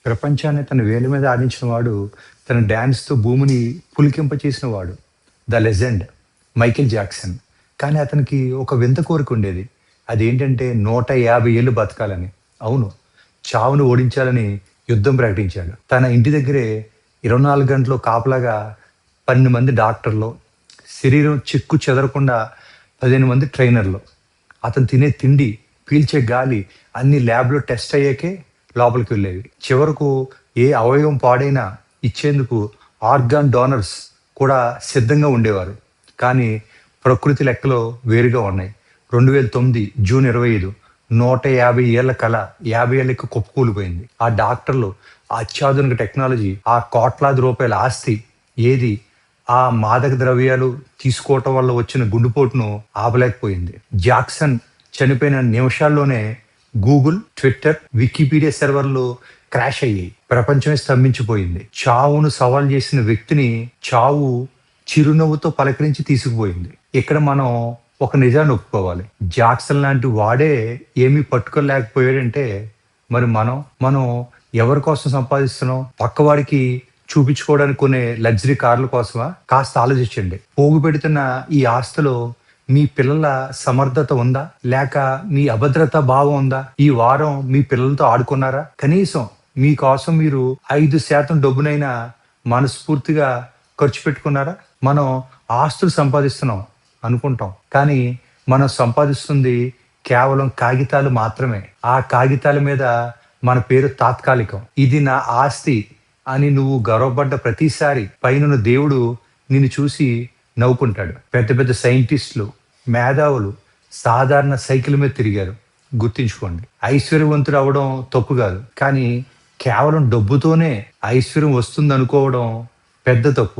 ప్రపంచాన్ని తన వేలి మీద ఆడించిన వాడు, తన డాన్స్‌తో భూమిని పులికింపచేసిన వాడు. 'The legend' Michael Jackson. కానీ అతనికి ఒక వింత కోరికుండేది. అదేంటంటే 150 ఏళ్ళు బతకాలని. అవును. చావును ఓడించాలని యుద్ధం ప్రకటించాడు. తన ఇంటి దగ్గరే 24 గంటలు కాపలాగా 12 మంది డాక్టర్లు, శరీరం చెక్కు చెదరకుండా 15 మంది ట్రైనర్లు. అతను తినే తిండి, పీల్చే గాలి అన్ని ల్యాబ్‌లో టెస్ట్ అయ్యాకే లోపలికి వెళ్ళేవి. చివరకు ఏ అవయవం పాడైనా ఇచ్చేందుకు ఆర్గాన్ డోనర్స్ కూడా సిద్ధంగా ఉండేవారు. కానీ ప్రకృతి లెక్కలు వేరుగా ఉన్నాయి. 2009 జూన్ 25 150 ఏళ్ల కల 50 ఏళ్ళకి కుప్పకూలిపోయింది. ఆ డాక్టర్లు, ఆ అత్యాధునిక టెక్నాలజీ, ఆ కోట్లాది రూపాయల ఆస్తి ఏది ఆ మాదక ద్రవ్యాలు తీసుకోవటం వల్ల వచ్చిన గుండెపోటును ఆపలేకపోయింది. జాక్సన్ చనిపోయిన నిమిషాల్లోనే గూగుల్, ట్విట్టర్, వికీపీడియా సర్వర్లు క్రాష్ అయ్యాయి. ప్రపంచమే స్తంభించిపోయింది. చావును సవాల్ చేసిన వ్యక్తిని చావు చిరునవ్వుతో పలకరించి తీసుకుపోయింది. ఇక్కడ మనం ఒక నిజాన్ని ఒప్పుకోవాలి. జాక్సన్ లాంటి వాడే ఏమీ పట్టుకోలేకపోయాడంటే మరి మనం ఎవరి కోసం సంపాదిస్తున్నాం? పక్కవాడికి చూపించుకోవడానికి కొనే లగ్జరీ కార్ల కోసమా? కాస్త ఆలోచించండి. పోగు పెడుతున్న ఈ ఆస్తిలో మీ పిల్లల సమర్థత ఉందా? లేక మీ అభద్రతా భావం ఉందా? ఈ వారం మీ పిల్లలతో ఆడుకున్నారా? కనీసం మీకోసం మీరు 5% డబ్బునైనా మనస్ఫూర్తిగా ఖర్చు పెట్టుకున్నారా? మనం ఆస్తులు సంపాదిస్తున్నాం అనుకుంటాం. కానీ మనం సంపాదిస్తుంది కేవలం కాగితాలు మాత్రమే. ఆ కాగితాల మీద మన పేరు తాత్కాలికం. ఇది నా ఆస్తి అని నువ్వు గర్వపడ్డ ప్రతిసారి పైనున్న దేవుడు నిన్ను చూసి నవ్వుకుంటాడు. పెద్ద పెద్ద సైంటిస్టులు, మేధావులు సాధారణ సైకిల్ మీద తిరిగారు. గుర్తుంచుకోండి. ఐశ్వర్యవంతుడు అవడం తప్పు కాదు. కానీ కేవలం డబ్బుతోనే ఐశ్వర్యం వస్తుంది అనుకోవడం పెద్ద తప్పు.